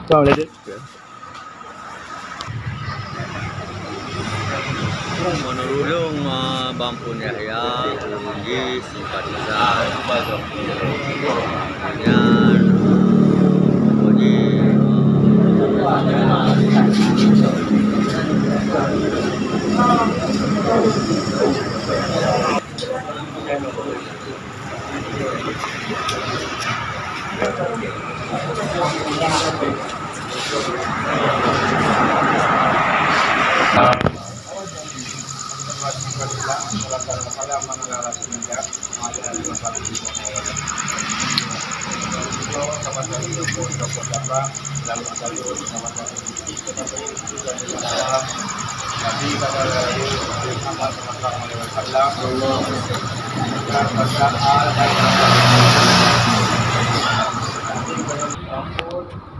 Kau boleh dek. Menurulung Bampun Yahya Uji simpatisan dengan Uji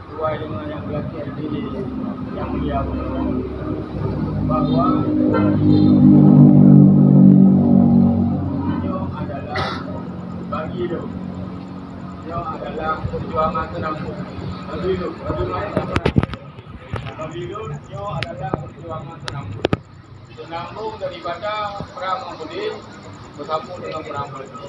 sesuai dengan yang berlaku di yang mulia bahwa ini adalah bagi itu ini adalah perjuangan senampung bagi itu adalah perjuangan senampung daripada perang Mamudim bersambung dengan perang Palestin.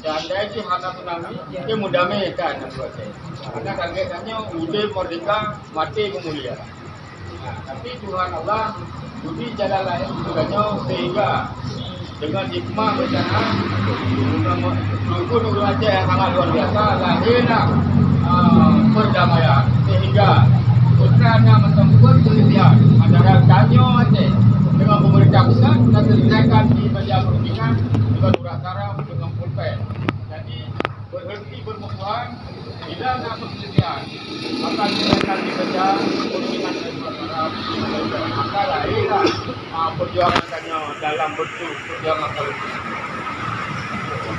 Dan dari hana tsunami dia mudamaikan proses. Karena targetnya udah merdeka mati kemuliaan. Nah, tapi Tuhan Allah budi jalan lain juga sehingga dengan hikmah bencana Tuhan Aceh yang sangat luar biasa lahirlah perdamaian sehingga putranya menemukan penelitian antara Tanyo Aceh dengan pemerintah pusat dan diselesaikan di meja perundingan dengan Nurasara dengan Pulpen. Jadi berhenti bermusuhan bila nak perselisihan maka diselesaikan di meja perundingan dengan Nurasara. Maka lahirlah perjuangan Tanyo dalam bentuk perjuangan politik.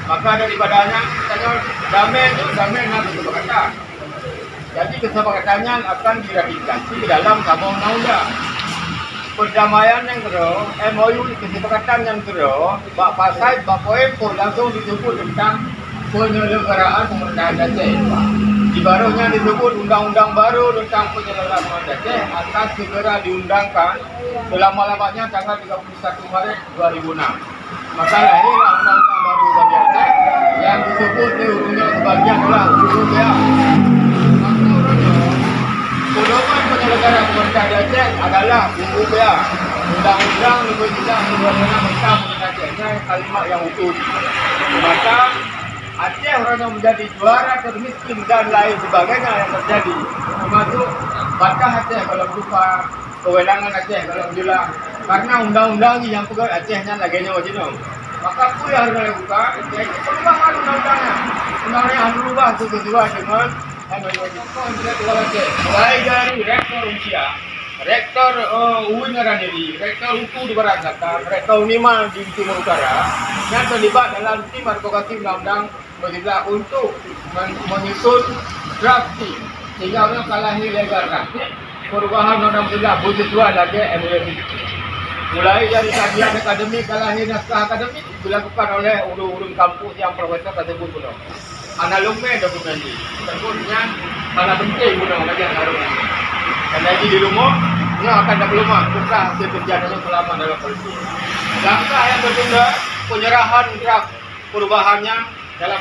Maka daripadanya Tanyo damai nak kesepakatan. Jadi kesepakatannya akan diratifikasi dalam sebuah undang-undang. Perdamaian yang kedua, MOU kesepakatan yang kedua, bak pasal bak poin pun langsung disebut tentang penyelenggaraan pemerintahan Aceh. Di barunya disebut undang-undang baru tentang penyelenggaraan pemerintahan Aceh akan segera diundangkan selama-lamanya tanggal 31 Maret 2006. Maka lahirlah undang-undang baru bagi Aceh yang disebut di ujungnya sebagian adalah UUPA. Pedoman penyelenggaraan pemerintahan Aceh adalah UUPA, Undang-Undang Nomor 3 Tahun 2006 tentang Pemerintahan Aceh, kalimat yang utuh. Maka Aceh orang menjadi juara termiskin dan lain sebagainya yang terjadi. Termasuk batas Aceh kalau berupa kewenangan Aceh kalau bilang karena undang-undang yang pegang Acehnya laganya wajib. Maka apa yang harus dilakukan? Perubahan undang-undangnya. Undang-undang yang berubah sesuai dengan mulai dari rektor usia, rektor UIN Raneri, rektor UTU di Barataka, rektor UNIMA di Timur Utara yang terlibat dalam tim advokasi undang-undang berjumlah untuk menyusun drafting sehingga orang kalahi legal drafting perubahan undang-undang bersesuai lagi MOU. Mulai dari kajian akademik kalahi naskah akademik dilakukan oleh ulun-ulun kampus yang profesor tersebut pula. Analognya dokumen ini, tentunya mana penting guna lagi analognya. Dan lagi di rumah, dia akan dapat rumah buka hasil kerjanya selama dalam politik. Langkah yang bertunda penyerahan draft perubahannya dalam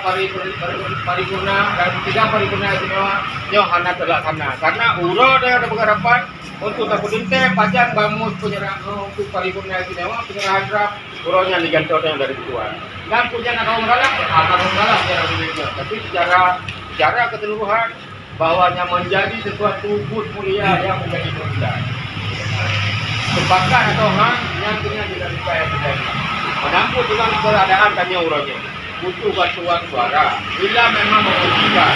paripurna dan tidak paripurna istimewa yang hanya terlaksana. Karena urut ada pengharapan untuk terpedinte pajak bamus penyerahan untuk paripurna istimewa penyerahan draft urutnya diganti yang dari tuan. Dan punya akan mengalah secara berbeda, tapi secara keseluruhan bahwanya menjadi sesuatu bud mulia yang menjadi kemuliaan. Sepakat atau hang yang punya tidak dibayar terjadi. Menampung dengan keberadaan tanya urutnya. Butuh bantuan suara. Bila memang membutuhkan,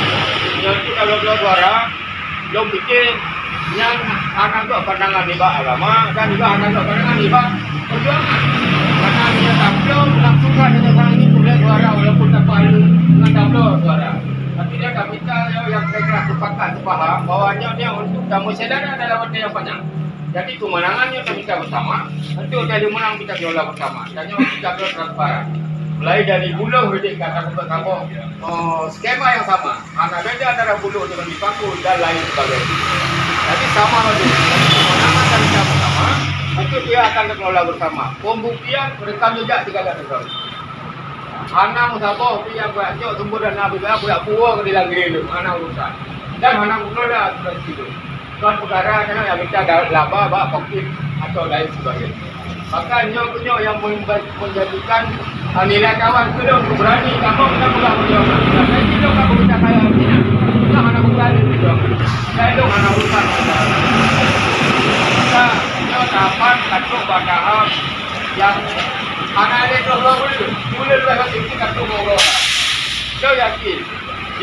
yang kalau suara, belum pikir yang anak itu pandangan hibah agama dan juga anak itu pandangan hibah perjuangan. Karena dia tampil langsungkan dengan orang ini boleh suara walaupun tanpa dengan tampil suara. Tapi dia tak minta yang mereka sepakat sepaham bahawanya dia untuk tamu sedara adalah benda yang banyak. Jadi kemenangannya kita minta bersama, untuk jadi menang kita kelola bersama. Dan yang kita kelola transparan. Mulai dari buluh jadi kata kamu skema yang sama. Anak beda antara buluh dengan dipaku dan lain sebagainya. Jadi sama dulu. Kemenangan kita minta bersama, untuk dia akan kelola bersama. Pembuktian rekam jejak 3 tahun. Anak musabah yang beracok sumber dan nabi saya buat buah ke dalam gila anak urusan. Dan anak kelola sudah situ. Tuan perkara kena yang minta laba, bak, kokit atau lain sebagainya. Maka nyok yang menjadikan nilai kawan itu dia berani kamu kita pegang perjuangan. Saya tidak kamu minta kaya Cina. Kita anak berani perjuangan. Saya itu anak urusan. Maka nyok tahapan katuk bakaham yang anak ini keluar boleh berapa tinggi katuk ngobrol. Saya yakin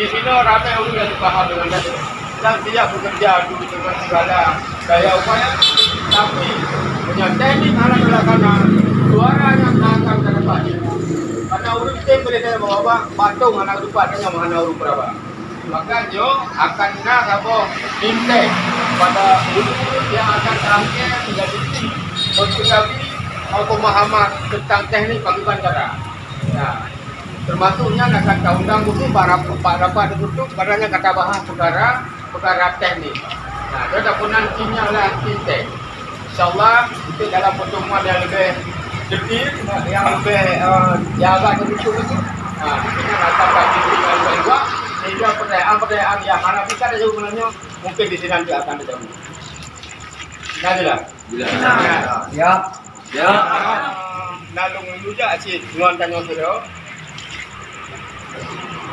di sini ramai orang yang paham dengan itu. Dan tidak bekerja dulu dengan segala daya upaya, tapi punya teknik anak belakang suaranya akan terdapat. Karena urut tim berita bawa patung anak depannya mana urut berapa. Maka jo akan nak apa intek pada urut yang akan terakhir menjadi tim untuk kami pemahaman tentang teknik bagi bandara. Nah, termasuknya akan undang itu para tertutup karena kata bahas perkara teknik. Nah, dia pun nantinya lah tintek. InsyaAllah itu dalam pertemuan yang lebih detil, yang lebih jaga tertutup itu. Nah, kita akan bagi dengan lebih luas. Sehingga pertanyaan yang mana kita ada sebenarnya mungkin di sini nanti akan dijawab. Nah, jelas. Ya. Ya. Nalung juga sih, nuan tanya sudah.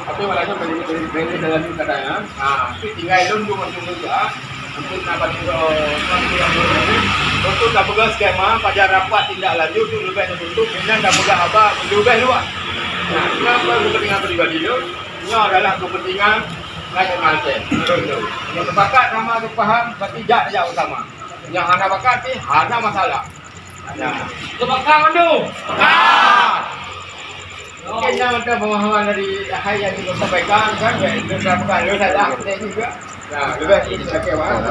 Tapi walanya beli dalam katanya. Nah, itu tinggal lundu macam juga. Untuk dapat untuk dah pegang skema pada rapat tindak lanjut tu lebih tertutup. Kemudian dah pegang apa lebih luas. Nah, kenapa kepentingan pribadi itu? Ini adalah kepentingan nasional saya. Yang sepakat sama tu faham, berarti tidak utama. Yang anda pakat ni ada masalah. Sepakat mandu. Sepakat. Mungkin yang ada pemahaman dari Ahai yang kita sampaikan kan, sudah bukan saja saya juga. Nah, lebih ini saya kira.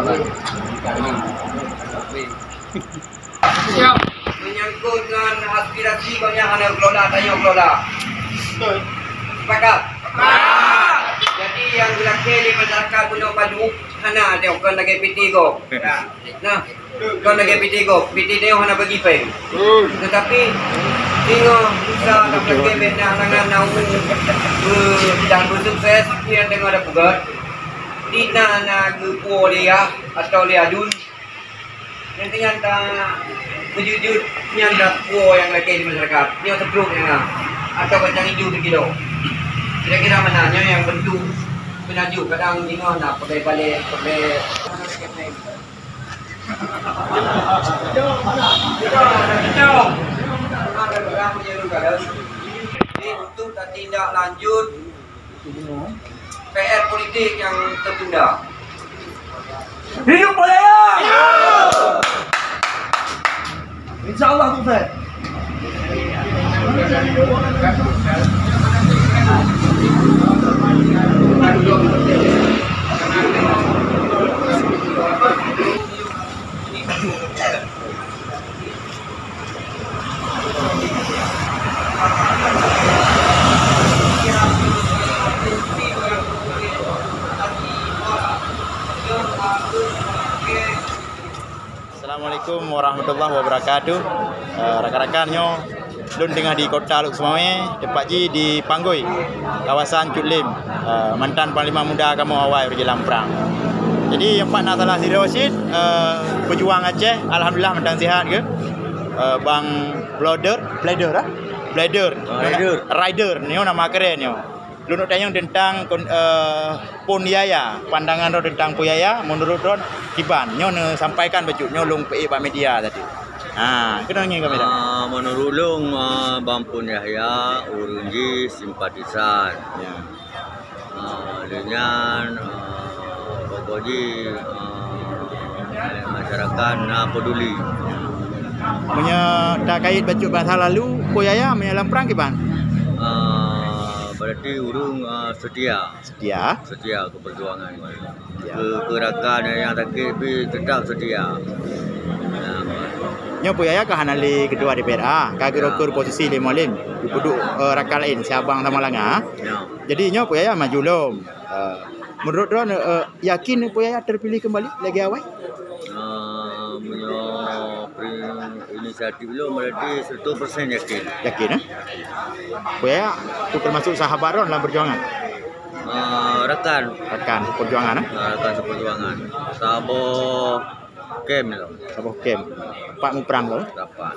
Siap menyangkut dengan aspirasi banyak anak kelola tanya kelola. Betul. Sepakat. Jadi yang berlaku di masyarakat Gunung Padu, hana dia bukan lagi PT go. Nah, bukan lagi PT go. PT dia hana bagi pay. Tetapi tengok bisa nak pergi benar dengan nau dan bersukses yang tengok ada pegat. Dina na gupo dia atau dia adun. Yang ternyata berjujur nyanda puo yang lagi di masyarakat. Dia terbruk yang atau kacang hijau berkilo. Kira-kira mananya yang bentuk penajuk kadang tengok nak pakai balik pakai untuk tindak lanjut PR politik yang tertunda. Hidup Malaya! InsyaAllah sukses. Assalamualaikum warahmatullahi wabarakatuh. Rakan-rakannya Lun tengah di kota Luk Semawe, tepatnya di Panggoi, kawasan Cutlim, mantan Panglima Muda kamu awal pergi Lamprang. Jadi yang Pak Nasalah Siri Rashid, pejuang Aceh, alhamdulillah mentang sihat ke. Bang Rider ni nama keren ni. Lu nak tanya tentang Ponyaya, pandangan ro tentang Ponyaya menurut ron Kiban. Nyo sampaikan baju nyo lung PE Pak Media tadi. Kena ngin kami dah. Menurut Long Bang Ponyaya urunji simpatisan. Ya. Dengan pokoknya masyarakat peduli. Punya tak kait baju masa lalu Ponyaya menyalam perang Kiban. berarti urung setia Setia. ke perjuangan Ya. ke rakan yang sakit tapi tetap setia. Nyo Puyaya ke hanali kedua DPRA, kagak ukur posisi lim duduk rakan lain Sabang sama Langa. Ya. Jadi nyo Puyaya maju lom. Menurut Ron yakin Puyaya terpilih kembali lagi awal? Punya inisiatif lo berarti 100% yakin. Yakin Puyaya itu termasuk sahabat Ron dalam perjuangan. Rekan Perjuangan rekan seperjuangan. Sabo kem lo. Sabah Kem. Pak Muprang lo. Dapat.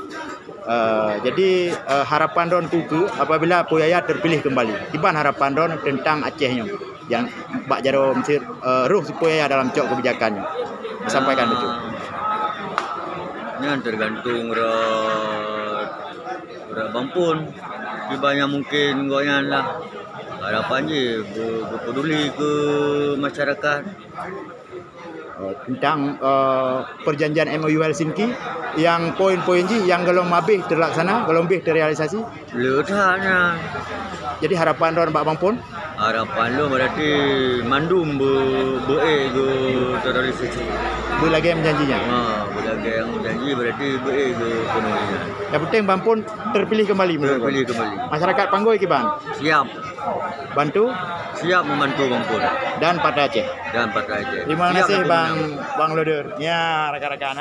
Jadi harapan Ron tuku apabila Puyaya terpilih kembali. Iban harapan Ron tentang Acehnya yang Pak Jaro Mesir ruh si Puyaya dalam cok kebijakannya. Sampaikan betul. Ini tergantung Bampun. Tapi banyak mungkin goyan lah. Harapannya berpeduli ke masyarakat. Tentang perjanjian MOU Helsinki yang poin-poin yang belum habis terlaksana, belum habis terrealisasi. Letaknya. Jadi harapan Ron Pak Bampun Harapan lo berarti mandum ke terrealisasi. lagi menjanjinya. Berlaga yang janji berarti ke penuhnya. Yang penting Bampun terpilih kembali. Terpilih kembali. Masyarakat Panggoi ke Bang Siap. bantu Siap membantu Bampun dan Partai Aceh. dan Partai Aceh. Terima Siap kasih nanti Bang Loder. Ya rekan-rekan